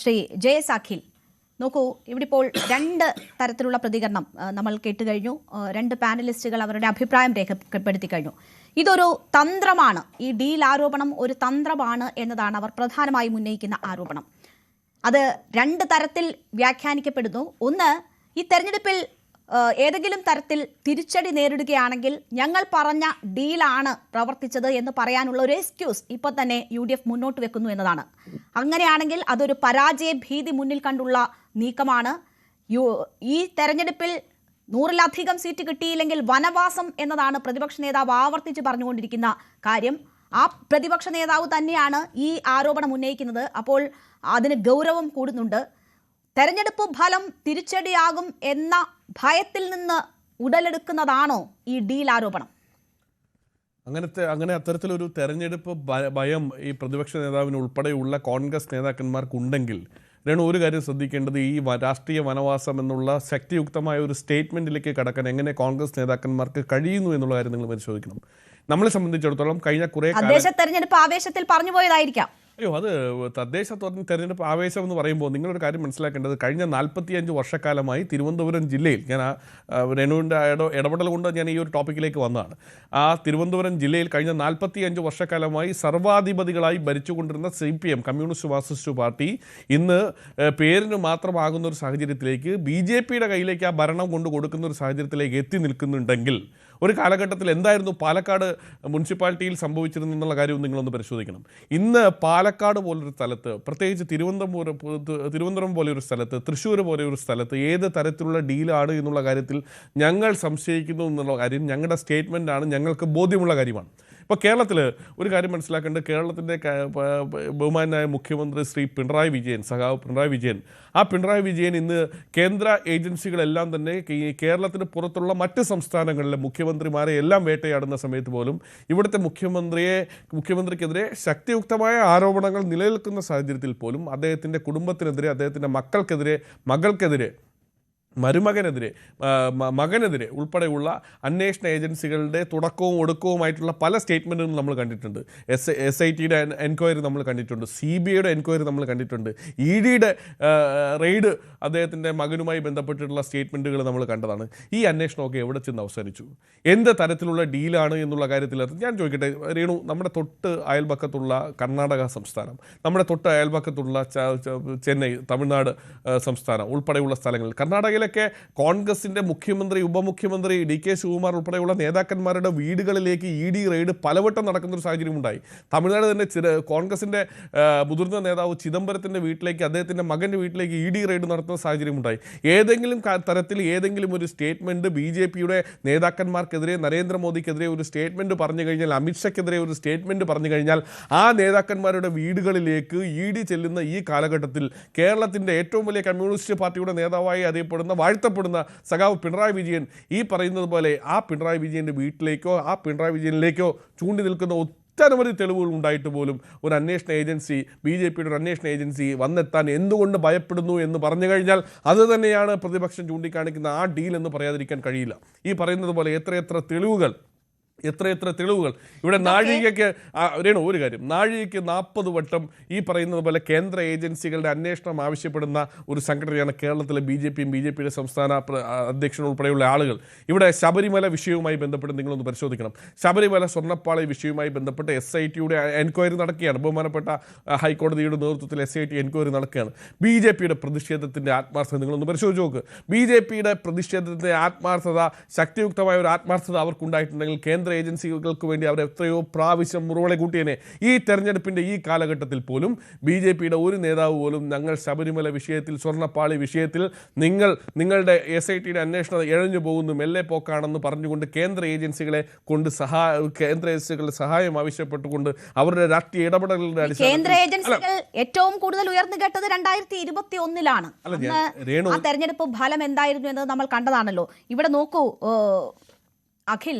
ശ്രീ ജയസ് അഖിൽ, നോക്കൂ, ഇവിടെ ഇപ്പോൾ രണ്ട് തരത്തിലുള്ള പ്രതികരണം നമ്മൾ കേട്ടുകഴിഞ്ഞു. രണ്ട് പാനലിസ്റ്റുകൾ അവരുടെ അഭിപ്രായം രേഖപ്പെടുത്തി കഴിഞ്ഞു. ഇതൊരു തന്ത്രമാണ്, ഈ ഡീൽ ആരോപണം ഒരു തന്ത്രമാണ് എന്നതാണ് അവർ പ്രധാനമായും ഉന്നയിക്കുന്ന ആരോപണം. അത് രണ്ട് തരത്തിൽ വ്യാഖ്യാനിക്കപ്പെടുന്നു. ഒന്ന്, ഈ തെരഞ്ഞെടുപ്പിൽ ഏതെങ്കിലും തരത്തിൽ തിരിച്ചടി നേരിടുകയാണെങ്കിൽ ഞങ്ങൾ പറഞ്ഞ ഡീലാണ് പ്രവർത്തിച്ചത് എന്ന് പറയാനുള്ള ഒരു എക്സ്ക്യൂസ് ഇപ്പോൾ തന്നെ UDF മുന്നോട്ട് വെക്കുന്നു എന്നതാണ്. അങ്ങനെയാണെങ്കിൽ അതൊരു പരാജയ ഭീതി മുന്നിൽ കണ്ടുള്ള നീക്കമാണ്. ഈ തെരഞ്ഞെടുപ്പിൽ 100-ലധികം സീറ്റ് കിട്ടിയില്ലെങ്കിൽ വനവാസം എന്നതാണ് പ്രതിപക്ഷ നേതാവ് ആവർത്തിച്ച് പറഞ്ഞുകൊണ്ടിരിക്കുന്ന കാര്യം. ആ പ്രതിപക്ഷ നേതാവ് തന്നെയാണ് ഈ ആരോപണം ഉന്നയിക്കുന്നത്. അപ്പോൾ അതിന് ഗൗരവം കൂടുന്നുണ്ട്. തെരഞ്ഞെടുപ്പ് ഫലം തിരിച്ചടിയാകും എന്ന ഭയത്തിൽ നിന്ന് ഉടലെടുക്കുന്നതാണോ ഈ ഡീൽ ആരോപണം? അങ്ങനെ അത്തരത്തിലൊരു തെരഞ്ഞെടുപ്പ് ഭയം ഈ പ്രതിപക്ഷ നേതാവിന് ഉൾപ്പെടെയുള്ള കോൺഗ്രസ് നേതാക്കന്മാർക്കുണ്ടെങ്കിൽ രേണു, ഒരു കാര്യം ശ്രദ്ധിക്കേണ്ടത്, ഈ രാഷ്ട്രീയ വനവാസം എന്നുള്ള ശക്തിയുക്തമായ ഒരു സ്റ്റേറ്റ്മെന്റിലേക്ക് കടക്കാൻ എങ്ങനെ കോൺഗ്രസ് നേതാക്കന്മാർക്ക് കഴിയുന്നു എന്നുള്ള കാര്യം നിങ്ങൾ പരിശോധിക്കണം. നമ്മളെ സംബന്ധിച്ചിടത്തോളം കഴിഞ്ഞ കുറെ തെരഞ്ഞെടുപ്പ് ആവേശത്തിൽ പറഞ്ഞു പോയതായിരിക്കാം. അത് തദ്ദേശ തെരഞ്ഞെടുപ്പ് ആവേശം എന്ന് പറയുമ്പോൾ നിങ്ങളൊരു കാര്യം മനസ്സിലാക്കേണ്ടത്, കഴിഞ്ഞ 45 വർഷക്കാലമായി തിരുവനന്തപുരം ജില്ലയിൽ, ഞാൻ രേണുവിൻ്റെ ഇടപെടൽ കൊണ്ട് ഞാൻ ഈ ഒരു ടോപ്പിക്കിലേക്ക് വന്നതാണ്. ആ തിരുവനന്തപുരം ജില്ലയിൽ കഴിഞ്ഞ 45 വർഷക്കാലമായി സർവാധിപതികളായി ഭരിച്ചുകൊണ്ടിരുന്ന CPM കമ്മ്യൂണിസ്റ്റ് മാർക്സിസ്റ്റ് പാർട്ടി ഇന്ന് പേരിന് മാത്രമാകുന്ന ഒരു സാഹചര്യത്തിലേക്ക് BJPയുടെ കയ്യിലേക്ക് ആ ഭരണം കൊണ്ട് കൊടുക്കുന്ന ഒരു സാഹചര്യത്തിലേക്ക് എത്തി നിൽക്കുന്നുണ്ടെങ്കിൽ, ഒരു കാലഘട്ടത്തിൽ എന്തായിരുന്നു പാലക്കാട് മുനിസിപ്പാലിറ്റിയിൽ സംഭവിച്ചിരുന്നു എന്നുള്ള കാര്യം നിങ്ങളൊന്ന് പരിശോധിക്കണം. ഇന്ന് പാലക്കാട് പോലൊരു സ്ഥലത്ത്, പ്രത്യേകിച്ച് തിരുവനന്തപുരം പോലെയൊരു സ്ഥലത്ത്, തൃശ്ശൂർ പോലെയൊരു സ്ഥലത്ത് ഏത് തരത്തിലുള്ള ഡീലാണ് എന്നുള്ള കാര്യത്തിൽ ഞങ്ങൾ സംശയിക്കുന്നു എന്നുള്ള കാര്യം ഞങ്ങളുടെ സ്റ്റേറ്റ്മെൻറ്റാണ്, ഞങ്ങൾക്ക് ബോധ്യമുള്ള കാര്യമാണ്. ഇപ്പോൾ കേരളത്തിൽ ഒരു കാര്യം മനസ്സിലാക്കേണ്ടത്, കേരളത്തിൻ്റെ ബഹുമാനായ മുഖ്യമന്ത്രി ശ്രീ പിണറായി വിജയൻ, സഖാവ് പിണറായി വിജയൻ, ആ പിണറായി വിജയൻ ഇന്ന് കേന്ദ്ര ഏജൻസികളെല്ലാം തന്നെ കേരളത്തിന് പുറത്തുള്ള മറ്റ് സംസ്ഥാനങ്ങളിലെ മുഖ്യമന്ത്രിമാരെ എല്ലാം വേട്ടയാടുന്ന സമയത്ത് പോലും ഇവിടുത്തെ മുഖ്യമന്ത്രിക്കെതിരെ ശക്തിയുക്തമായ ആരോപണങ്ങൾ നിലനിൽക്കുന്ന സാഹചര്യത്തിൽ പോലും അദ്ദേഹത്തിൻ്റെ കുടുംബത്തിനെതിരെ, അദ്ദേഹത്തിൻ്റെ മകൾക്കെതിരെ, മകനെതിരെ ഉൾപ്പെടെയുള്ള അന്വേഷണ ഏജൻസികളുടെ തുടക്കവും ഒടുക്കവുമായിട്ടുള്ള പല സ്റ്റേറ്റ്മെൻറ്റുകളും നമ്മൾ കണ്ടിട്ടുണ്ട്. SITയുടെ എൻക്വയറി നമ്മൾ കണ്ടിട്ടുണ്ട്, CBIയുടെ എൻക്വയറി നമ്മൾ കണ്ടിട്ടുണ്ട്, EDയുടെ റെയ്ഡ് അദ്ദേഹത്തിൻ്റെ മകനുമായി ബന്ധപ്പെട്ടിട്ടുള്ള സ്റ്റേറ്റ്മെൻറ്റുകൾ നമ്മൾ കണ്ടതാണ്. ഈ അന്വേഷണമൊക്കെ എവിടെ ചെന്ന് അവസാനിച്ചു? എന്ത് തരത്തിലുള്ള ഡീലാണ് എന്നുള്ള കാര്യത്തിൽ ഞാൻ ചോദിക്കട്ടെ രേണു, നമ്മുടെ തൊട്ട് അയൽപക്കത്തുള്ള കർണാടക സംസ്ഥാനം, നമ്മുടെ തൊട്ട് അയൽപക്കത്തുള്ള ചെന്നൈ, തമിഴ്നാട് സംസ്ഥാനം ഉൾപ്പെടെയുള്ള സ്ഥലങ്ങളിൽ, കർണാടകയിൽ കോൺഗ്രസിന്റെ മുഖ്യമന്ത്രി, ഉപമുഖ്യമന്ത്രി DK ശിവകുമാർ ഉൾപ്പെടെയുള്ള നേതാക്കന്മാരുടെ വീടുകളിലേക്ക് ED റെയ്ഡ് പലവട്ടം നടക്കുന്ന ഒരു സാഹചര്യം ഉണ്ടായി. തമിഴ്നാട് തന്നെ കോൺഗ്രസിന്റെ മുതിർന്ന നേതാവ് ചിദംബരത്തിന്റെ വീട്ടിലേക്ക്, അദ്ദേഹത്തിന്റെ മകന്റെ വീട്ടിലേക്ക് ED റെയ്ഡ് നടത്തുന്ന സാഹചര്യം ഉണ്ടായി. ഏതെങ്കിലും തരത്തിൽ ഏതെങ്കിലും ഒരു സ്റ്റേറ്റ്മെന്റ് BJPയുടെ നേതാക്കന്മാർക്കെതിരെ, നരേന്ദ്രമോദിക്കെതിരെ ഒരു സ്റ്റേറ്റ്മെന്റ് പറഞ്ഞു കഴിഞ്ഞാൽ, അമിത്ഷാക്കെതിരെ ഒരു സ്റ്റേറ്റ്മെന്റ് പറഞ്ഞു കഴിഞ്ഞാൽ, ആ നേതാക്കന്മാരുടെ വീടുകളിലേക്ക് ED ചെല്ലുന്ന ഈ കാലഘട്ടത്തിൽ കേരളത്തിന്റെ ഏറ്റവും വലിയ കമ്മ്യൂണിസ്റ്റ് പാർട്ടിയുടെ നേതാവായി അറിയപ്പെടുന്ന, വാഴ്ത്തപ്പെടുന്ന സഖാവ് പിണറായി വിജയൻ ഈ പറയുന്നത് പോലെ ആ പിണറായി വിജയൻ്റെ വീട്ടിലേക്കോ ആ പിണറായി വിജയനിലേക്കോ ചൂണ്ടി നിൽക്കുന്ന ഒട്ടനവധി തെളിവുകൾ ഉണ്ടായിട്ട് പോലും ഒരു അന്വേഷണ ഏജൻസി, BJPയുടെ ഒരു അന്വേഷണ ഏജൻസി വന്നെത്താൻ എന്തുകൊണ്ട് ഭയപ്പെടുന്നു എന്ന് പറഞ്ഞു കഴിഞ്ഞാൽ അത് തന്നെയാണ് പ്രതിപക്ഷം ചൂണ്ടിക്കാണിക്കുന്ന ആ ഡീൽ എന്ന് പറയാതിരിക്കാൻ കഴിയില്ല. ഈ പറയുന്നത് പോലെ എത്രയെത്ര തെളിവുകൾ ഇവിടെ നാഴികയ്ക്ക് ഒരു കാര്യം, നാഴികയ്ക്ക് 40 വട്ടം ഈ പറയുന്നത് പോലെ കേന്ദ്ര ഏജൻസികളുടെ അന്വേഷണം ആവശ്യപ്പെടുന്ന ഒരു സംഘടനയാണ് കേരളത്തിലെ BJPയുടെ സംസ്ഥാന അധ്യക്ഷൻ ഉൾപ്പെടെയുള്ള ആളുകൾ. ഇവിടെ ശബരിമല വിഷയവുമായി ബന്ധപ്പെട്ട് നിങ്ങളൊന്ന് പരിശോധിക്കണം. ശബരിമല സ്വർണ്ണപ്പാളി വിഷയവുമായി ബന്ധപ്പെട്ട് SITയുടെ എൻക്വയറി നടക്കുകയാണ്. ബഹുമാനപ്പെട്ട ഹൈക്കോടതിയുടെ നേതൃത്വത്തിൽ SIT എൻക്വയറി നടക്കുകയാണ്. BJPയുടെ പ്രതിഷേധത്തിൻ്റെ ആത്മാർത്ഥത നിങ്ങളൊന്ന് പരിശോധിച്ച് നോക്ക്. BJPയുടെ പ്രതിഷേധത്തിൻ്റെ ആത്മാർത്ഥത, ശക്തിയുക്തമായ ഒരു ആത്മാർത്ഥത അവർക്കുണ്ടായിട്ടുണ്ടെങ്കിൽ കേന്ദ്ര ഏജൻസികൾക്ക് വേണ്ടി അവർ എത്രയോ പ്രാവശ്യം മുറവിളി കൂട്ടിയനെ. ഈ തെരഞ്ഞെടുപ്പിൻ്റെ ഈ കാലഘട്ടത്തിൽ പോലും BJPയുടെ ഒരു നേതാവ് പോലും ഞങ്ങൾ ശബരിമല വിഷയത്തിൽ, സ്വർണ്ണപ്പാളി വിഷയത്തിൽ നിങ്ങളുടെ SITയുടെ അന്വേഷണം ഇഴഞ്ഞു പോകുന്നു, മെല്ലെ പോക്കാണെന്ന് പറഞ്ഞുകൊണ്ട് കേന്ദ്ര ഏജൻസികളുടെ സഹായം ആവശ്യപ്പെട്ടുകൊണ്ട് അവരുടെ രാഷ്ട്രീയ ഇടപെടലുകളുടെ കേന്ദ്ര ഏജൻസികൾ ഏറ്റവും കൂടുതൽ ഉയർന്നു കേട്ടത് 2021-ലാണ്. ആ തെരഞ്ഞെടുപ്പ് ഫലം എന്തായിരുന്നു എന്നത് നമ്മൾ കണ്ടതാണല്ലോ. ഇവിടെ നോക്കൂ അഖിൽ,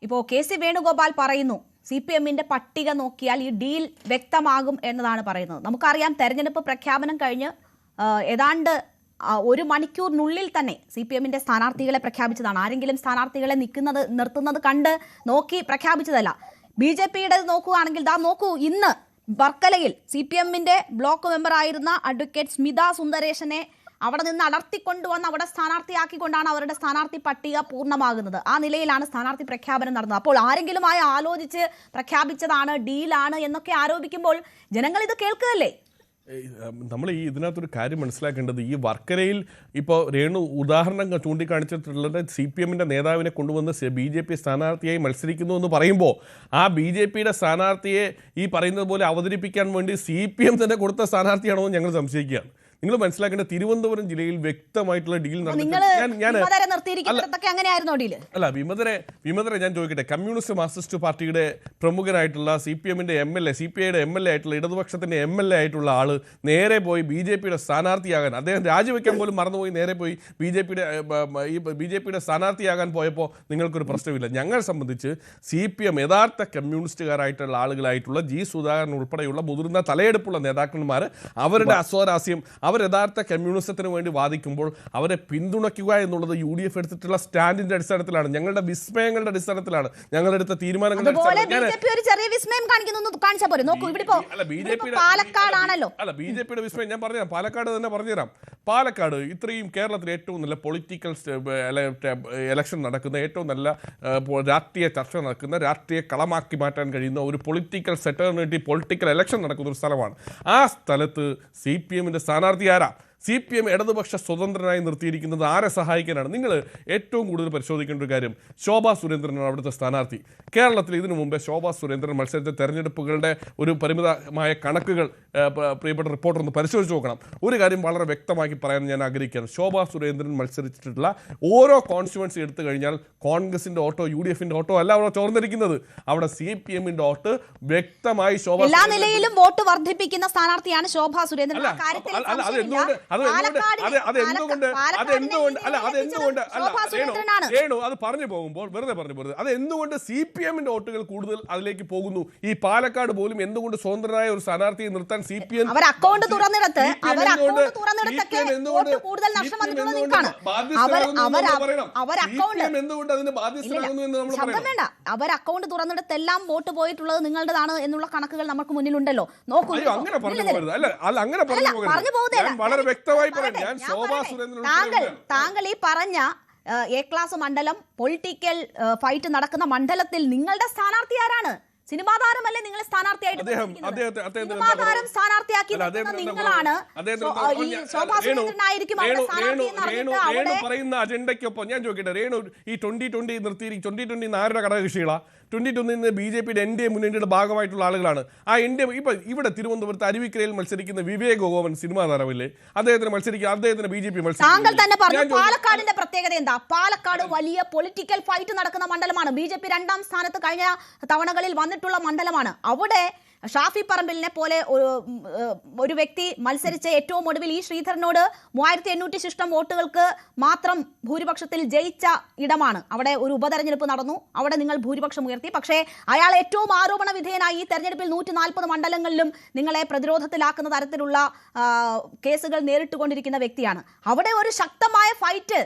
ഇപ്പോൾ KC വേണുഗോപാൽ പറയുന്നു CPMന്റെ പട്ടിക നോക്കിയാൽ ഈ ഡീൽ വ്യക്തമാകും എന്നതാണ് പറയുന്നത്. നമുക്കറിയാം, തെരഞ്ഞെടുപ്പ് പ്രഖ്യാപനം കഴിഞ്ഞ് ഏതാണ്ട് 1 മണിക്കൂറിനുള്ളിൽ തന്നെ CPMന്റെ സ്ഥാനാർത്ഥികളെ പ്രഖ്യാപിച്ചതാണ്. ആരെങ്കിലും സ്ഥാനാർത്ഥികളെ നിർത്തുന്നത് കണ്ട് നോക്കി പ്രഖ്യാപിച്ചതല്ല. BJPയുടെ നോക്കുകയാണെങ്കിൽ നോക്കൂ, ഇന്ന് വർക്കലയിൽ CPM-ന്റെ ബ്ലോക്ക് മെമ്പറായിരുന്ന അഡ്വക്കേറ്റ് സ്മിത സുന്ദരേശനെ അവിടെ നിന്ന് അടർത്തിക്കൊണ്ടുവന്ന് അവിടെ സ്ഥാനാർത്ഥിയാക്കിക്കൊണ്ടാണ് അവരുടെ സ്ഥാനാർത്ഥി പട്ടിക പൂർണ്ണമാകുന്നത്. ആ നിലയിലാണ് സ്ഥാനാർത്ഥി പ്രഖ്യാപനം നടന്നത്. അപ്പോൾ ആരെങ്കിലും ആലോചിച്ച് പ്രഖ്യാപിച്ചതാണ്, ഡീലാണ് എന്നൊക്കെ ആരോപിക്കുമ്പോൾ ജനങ്ങൾ ഇത് കേൾക്കുകയല്ലേ? നമ്മൾ ഇതിനകത്തൊരു കാര്യം മനസ്സിലാക്കേണ്ടത്, ഈ വർക്കരയിൽ ഇപ്പോൾ രേണു ഉദാഹരണം ചൂണ്ടിക്കാണിച്ചിട്ടുള്ളത് CPM-ന്റെ നേതാവിനെ കൊണ്ടുവന്ന് BJP സ്ഥാനാർത്ഥിയായി മത്സരിക്കുന്നു എന്ന് പറയുമ്പോൾ ആ BJP-യുടെ സ്ഥാനാർത്ഥിയെ ഈ പറയുന്നത് പോലെ അവതരിപ്പിക്കാൻ വേണ്ടി CPM തന്നെ കൊടുത്ത സ്ഥാനാർത്ഥിയാണോ എന്ന് ഞങ്ങൾ സംശയിക്കുകയാണ്. നിങ്ങൾ മനസ്സിലാക്കേണ്ട തിരുവനന്തപുരം ജില്ലയിൽ വ്യക്തമായിട്ടുള്ള ഡീൽ അല്ല വിമതരെ ഞാൻ ചോദിക്കട്ടെ, കമ്മ്യൂണിസ്റ്റ് മാർക്സിസ്റ്റ് പാർട്ടിയുടെ പ്രമുഖനായിട്ടുള്ള CPM-ന്റെ MLA, CPI-യുടെ MLA ആയിട്ടുള്ള ഇടതുപക്ഷത്തിന്റെ MLA ആയിട്ടുള്ള ആള് നേരെ പോയി BJP-യുടെ സ്ഥാനാർത്ഥിയാകാൻ, അദ്ദേഹം രാജിവെക്കാൻ പോലും മറന്നുപോയി നേരെ പോയി BJP-യുടെ സ്ഥാനാർത്ഥിയാകാൻ പോയപ്പോൾ നിങ്ങൾക്കൊരു പ്രശ്നമില്ല. ഞങ്ങളെ സംബന്ധിച്ച് CPM യഥാർത്ഥ കമ്മ്യൂണിസ്റ്റുകാരായിട്ടുള്ള ആളുകളായിട്ടുള്ള G. സുധാകരൻ ഉൾപ്പെടെയുള്ള മുതിർന്ന തലയെടുപ്പുള്ള നേതാക്കന്മാർ അവരുടെ അസ്വാരസ്യം, അവർ യഥാർത്ഥ കമ്മ്യൂണിസത്തിന് വേണ്ടി വാദിക്കുമ്പോൾ അവരെ പിന്തുണയ്ക്കുക എന്നുള്ളത് UDF എടുത്തിട്ടുള്ള സ്റ്റാൻഡിന്റെ അടിസ്ഥാനത്തിലാണ്, ഞങ്ങളുടെ വിസ്മയങ്ങളുടെ അടിസ്ഥാനത്തിലാണ്, ഞങ്ങളെടുത്ത തീരുമാനങ്ങളുടെ BJP-യുടെ വിസ്മയം ഞാൻ പറഞ്ഞുതരാം. പാലക്കാട് തന്നെ പറഞ്ഞുതരാം. പാലക്കാട് ഇത്രയും കേരളത്തിൽ ഏറ്റവും നല്ല പൊളിറ്റിക്കൽ എലക്ഷൻ നടക്കുന്ന, ഏറ്റവും നല്ല രാഷ്ട്രീയ ചർച്ച നടക്കുന്ന, രാഷ്ട്രീയ കളമാക്കി മാറ്റാൻ കഴിയുന്ന ഒരു പൊളിറ്റിക്കൽ സെറ്റർണിറ്റി പൊളിറ്റിക്കൽ എലക്ഷൻ നടക്കുന്ന ഒരു സ്ഥലമാണ്. ആ സ്ഥലത്ത് CPM-ന്റെ സ്ഥാനാർത്ഥി ആരാ? CPM ഇടതുപക്ഷ സ്വതന്ത്രനായി നിർത്തിയിരിക്കുന്നത് ആരെ സഹായിക്കാനാണ്? നിങ്ങൾ ഏറ്റവും കൂടുതൽ പരിശോധിക്കേണ്ട ഒരു കാര്യം, ശോഭാ സുരേന്ദ്രനാണ് അവിടുത്തെ സ്ഥാനാർത്ഥി. കേരളത്തിൽ ഇതിനു മുമ്പേ ശോഭാ സുരേന്ദ്രൻ മത്സരിച്ച തെരഞ്ഞെടുപ്പുകളുടെ ഒരു പരിമിതമായ കണക്കുകൾ പ്രിയപ്പെട്ട റിപ്പോർട്ടർ ഒന്ന് പരിശോധിച്ച് നോക്കണം. ഒരു കാര്യം വളരെ വ്യക്തമാക്കി പറയാൻ ഞാൻ ആഗ്രഹിക്കുകയാണ്. ശോഭാ സുരേന്ദ്രൻ മത്സരിച്ചിട്ടുള്ള ഓരോ കോൺസ്റ്റിറ്റ്യുവൻസി എടുത്തു കഴിഞ്ഞാൽ കോൺഗ്രസിന്റെ ഓട്ടോ, UDF-ന്റെ ഓട്ടോ അല്ല അവിടെ ചോർന്നിരിക്കുന്നത്. അവിടെ CPM-ന്റെ വോട്ട് വ്യക്തമായി എല്ലാ നിലയിലും വോട്ട് വർദ്ധിപ്പിക്കുന്ന സ്ഥാനാർത്ഥിയാണ് ശോഭാ സുരേന്ദ്രൻ. അത് പറഞ്ഞു പോകുമ്പോൾ വെറുതെ പറഞ്ഞു പോരുത്. അത് എന്തുകൊണ്ട് CPM-ന്റെ വോട്ടുകൾ കൂടുതൽ അതിലേക്ക് പോകുന്നു? ഈ പാലക്കാട് പോലും എന്തുകൊണ്ട് സ്വതന്ത്രനായ ഒരു സ്ഥാനാർത്ഥിയെ നിർത്താൻ CPM എന്തുകൊണ്ട് അതിന് ബാധ്യസ്ഥരാകുന്നു എന്ന് നമ്മൾ പറയണം. അവർ അക്കൗണ്ട് തുറന്നിടത്തെല്ലാം വോട്ട് പോയിട്ടുള്ളത് നിങ്ങളുടേതാണ് എന്നുള്ള കണക്കുകൾ നമുക്ക് മുന്നിലുണ്ടല്ലോ. നോക്കൂ, അങ്ങനെ പറഞ്ഞു പോകരുത്. അങ്ങനെ പറഞ്ഞു പോകരുത്. വളരെ വ്യക്തമായി പറയാം. ഞാൻ ശോഭാ സുരേന്ദ്രൻ, താങ്കൾ ഈ പറഞ്ഞ A ക്ലാസ് മണ്ഡലം പൊളിറ്റിക്കൽ ഫൈറ്റ് നടക്കുന്ന മണ്ഡലത്തിൽ നിങ്ങളുടെ സ്ഥാനാർത്ഥി ആരാണ്? സിനിമാ താരമല്ലേ നിങ്ങൾ സ്ഥാനാർത്ഥിയായിട്ട്? സിനിമാ താരം സ്ഥാനാർത്ഥിയാക്കി നിങ്ങളാണ്. പറയുന്ന അജണ്ടയ്ക്കൊപ്പം ഞാൻ ചോദിക്കട്ടെ, രേണു ഈ 2020 നിർത്തി 2020 ആരുടെ ഘടകകക്ഷികളാ? 2020 BJP-യുടെ NDA മുന്നണിയുടെ ഭാഗമായിട്ടുള്ള ആളുകളാണ്. ആ NDA ഇപ്പൊ ഇവിടെ തിരുവനന്തപുരത്ത് അരുവിക്കരയിൽ മത്സരിക്കുന്ന വിവേക് ഗോവൻ സിനിമാ താരമല്ലേ? അദ്ദേഹത്തിന് മത്സരിക്കുക, അദ്ദേഹത്തിന് BJP താങ്കൾ തന്നെ പറഞ്ഞു. പാലക്കാടിന്റെ പ്രത്യേകത എന്താ? പാലക്കാട് വലിയ പൊളിറ്റിക്കൽ ഫൈറ്റ് നടക്കുന്ന മണ്ഡലമാണ്. BJP 2ാം സ്ഥാനത്ത് കഴിഞ്ഞ തവണകളിൽ വന്നിട്ടുള്ള മണ്ഡലമാണ്. അവിടെ ഷാഫി പറമ്പിലിനെ പോലെ ഒരു വ്യക്തി മത്സരിച്ച് ഏറ്റവും ഒടുവിൽ ഈ ശ്രീധരനോട് 3800 ശിഷ്ടം വോട്ടുകൾക്ക് മാത്രം ഭൂരിപക്ഷത്തിൽ ജയിച്ച ഇടമാണ്. അവിടെ ഒരു ഉപതെരഞ്ഞെടുപ്പ് നടന്നു, അവിടെ നിങ്ങൾ ഭൂരിപക്ഷം ഉയർത്തി. പക്ഷേ അയാൾ ഏറ്റവും ആരോപണ വിധേയനായി ഈ തെരഞ്ഞെടുപ്പിൽ 140 മണ്ഡലങ്ങളിലും നിങ്ങളെ പ്രതിരോധത്തിലാക്കുന്ന തരത്തിലുള്ള കേസുകൾ നേരിട്ടുകൊണ്ടിരിക്കുന്ന വ്യക്തിയാണ്. അവിടെ ഒരു ശക്തമായ ഫൈറ്റ്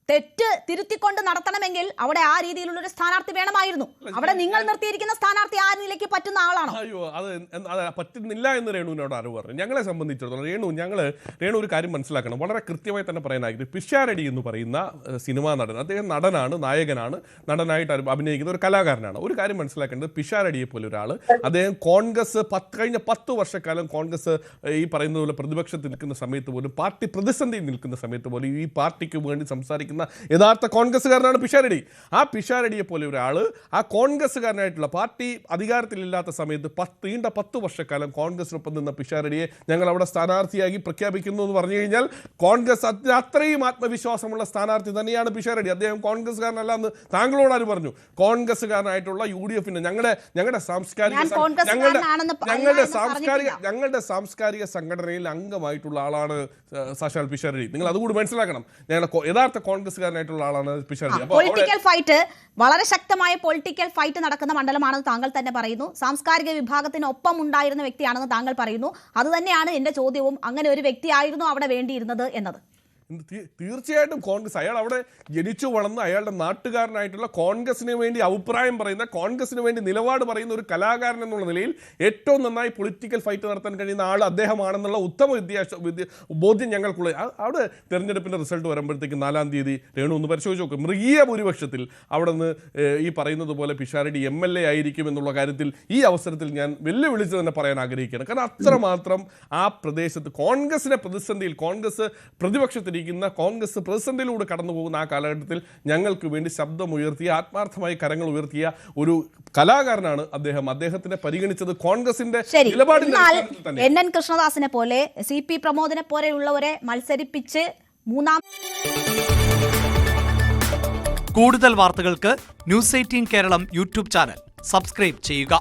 തെറ്റ് തിരുത്തിക്കൊണ്ട് നടത്തണമെങ്കിൽ അവിടെ ആ രീതിയിലുള്ള ഒരു സ്ഥാനാർത്ഥി വേണമായിരുന്നു. അവിടെ നിങ്ങൾ നിർത്തിയിരിക്കുന്ന സ്ഥാനാർത്ഥി ആ നിലയ്ക്ക് പറ്റുന്ന ആളാണോ? അയ്യോ, അത് പറ്റുന്നില്ല എന്ന് രേണുവിനോട് അറിവ് പറഞ്ഞു. ഞങ്ങളെ സംബന്ധിച്ചിടത്തോളം രേണു ഒരു കാര്യം മനസ്സിലാക്കണം, വളരെ കൃത്യമായി തന്നെ പറയാനായിട്ട്. പിഷാരടി എന്ന് പറയുന്ന സിനിമാ നടൻ, അദ്ദേഹം നടനാണ്, നായകനാണ്, നടനായിട്ട് അഭിനയിക്കുന്ന ഒരു കലാകാരനാണ്. ഒരു കാര്യം മനസ്സിലാക്കേണ്ടത്, പിഷാരടിയെ പോലെ ഒരാൾ, അദ്ദേഹം കോൺഗ്രസ് കഴിഞ്ഞ 10 വർഷക്കാലം കോൺഗ്രസ് ഈ പറയുന്നത് പോലെ പ്രതിപക്ഷത്തിൽ നിൽക്കുന്ന സമയത്ത് പോലും, പാർട്ടി പ്രതിസന്ധിയിൽ നിൽക്കുന്ന സമയത്ത് പോലും ഈ പാർട്ടിക്ക് വേണ്ടി സംസാരിക്കുന്ന യഥാർത്ഥ കോൺഗ്രസ്സുകാരനാണ് പിഷാരടി. ആ പിഷാരടിയെ പോലെ ഒരാൾ, ആ കോൺഗ്രസ്സുകാരനായിട്ടുള്ള, പാർട്ടി അധികാരത്തിലില്ലാത്ത സമയത്ത് 10 വർഷക്കാലം കോൺഗ്രസിനൊപ്പം നിന്ന പിഷാരടിയെ ഞങ്ങൾ അവിടെ സ്ഥാനാർത്ഥിയാക്കി പ്രഖ്യാപിക്കുന്നു എന്ന് പറഞ്ഞു കഴിഞ്ഞാൽ കോൺഗ്രസ് അത്രയും ആത്മവിശ്വാസമുള്ള സ്ഥാനാർത്ഥി തന്നെയാണ് പിഷാരടി. അദ്ദേഹം കോൺഗ്രസ്സുകാരനല്ല എന്ന് താങ്കളോട് ആര് പറഞ്ഞു? കോൺഗ്രസ്സുകാരനായിട്ടുള്ള UDF-ന്റെ ഞങ്ങളുടെ സാംസ്കാരിക സംഘടനയിൽ അംഗമായിട്ടുള്ള ആളാണ് സാക്ഷാൽ പിഷാരടി. നിങ്ങൾ അതുകൂടി മനസ്സിലാക്കണം. ഞങ്ങളുടെ യഥാർത്ഥ കോൺഗ്രസ്സുകാരനായിട്ടുള്ള ആളാണ് പിഷാരടി. പൊളിറ്റിക്കൽ ഫൈറ്റ്, വളരെ ശക്തമായ പൊളിറ്റിക്കൽ ഫൈറ്റ് നടക്കുന്ന മണ്ഡലമാണെന്ന് താങ്കൾ തന്നെ പറയുന്നു. സാംസ്കാരിക വിഭാഗത്തിനൊപ്പം ഉണ്ടായിരുന്ന വ്യക്തിയാണെന്ന് താങ്കൾ പറയുന്നു. അത് തന്നെയാണ് എന്റെ ചോദ്യവും. അങ്ങനെ ഒരു വ്യക്തിയായിരുന്നു അവിടെ വേണ്ടിയിരുന്നത് എന്നത്. തീർച്ചയായിട്ടും കോൺഗ്രസ്, അയാൾ അവിടെ ജനിച്ചു വളർന്ന് അയാളുടെ നാട്ടുകാരനായിട്ടുള്ള കോൺഗ്രസിന് വേണ്ടി അഭിപ്രായം പറയുന്ന, കോൺഗ്രസിന് വേണ്ടി നിലപാട് പറയുന്ന ഒരു കലാകാരൻ എന്നുള്ള നിലയിൽ ഏറ്റവും നന്നായി പൊളിറ്റിക്കൽ ഫൈറ്റ് നടത്താൻ കഴിയുന്ന ആൾ അദ്ദേഹമാണെന്നുള്ള ഉത്തമ ബോധ്യം ഞങ്ങൾക്കുള്ള. അവിടെ തെരഞ്ഞെടുപ്പിൻ്റെ റിസൾട്ട് വരുമ്പോഴത്തേക്ക് 4-ാം തീയതി രേണു ഒന്ന് പരിശോധിച്ച് നോക്കും, മൃഗീയ ഭൂരിപക്ഷത്തിൽ അവിടെ നിന്ന് ഈ പറയുന്നത് പോലെ പിഷാരടി MLA ആയിരിക്കും എന്നുള്ള കാര്യത്തിൽ ഈ അവസരത്തിൽ ഞാൻ വെല്ലുവിളിച്ച് തന്നെ പറയാൻ ആഗ്രഹിക്കുകയാണ്. കാരണം അത്രമാത്രം ആ പ്രദേശത്ത് കോൺഗ്രസിന്റെ പ്രതിസന്ധിയിൽ, കോൺഗ്രസ് പ്രതിപക്ഷത്തിരിക്കുന്ന കോൺഗ്രസ് പ്രതിസന്ധിയിലൂടെ കടന്നു പോകുന്ന ആ കാലഘട്ടത്തിൽ ഞങ്ങൾക്ക് വേണ്ടി ശബ്ദമുയർത്തിയ, ആത്മാർത്ഥമായി കരങ്ങൾ ഉയർത്തിയ ഒരു കലാകാരനാണ് അദ്ദേഹം. അദ്ദേഹത്തിനെ പരിഗണിച്ചത് കോൺഗ്രസിന്റെ നിലപാടിന്റെ അടിസ്ഥാനത്തിൽ തന്നെ. NN കൃഷ്ണദാസിനെ പോലെ, CP പ്രമോദിനെ പോലെയുള്ളവരെ മത്സരിപ്പിച്ച് മൂന്നാം. കൂടുതൽ വാർത്തകൾക്ക് News 18 Keralam YouTube channel subscribe ചെയ്യുക.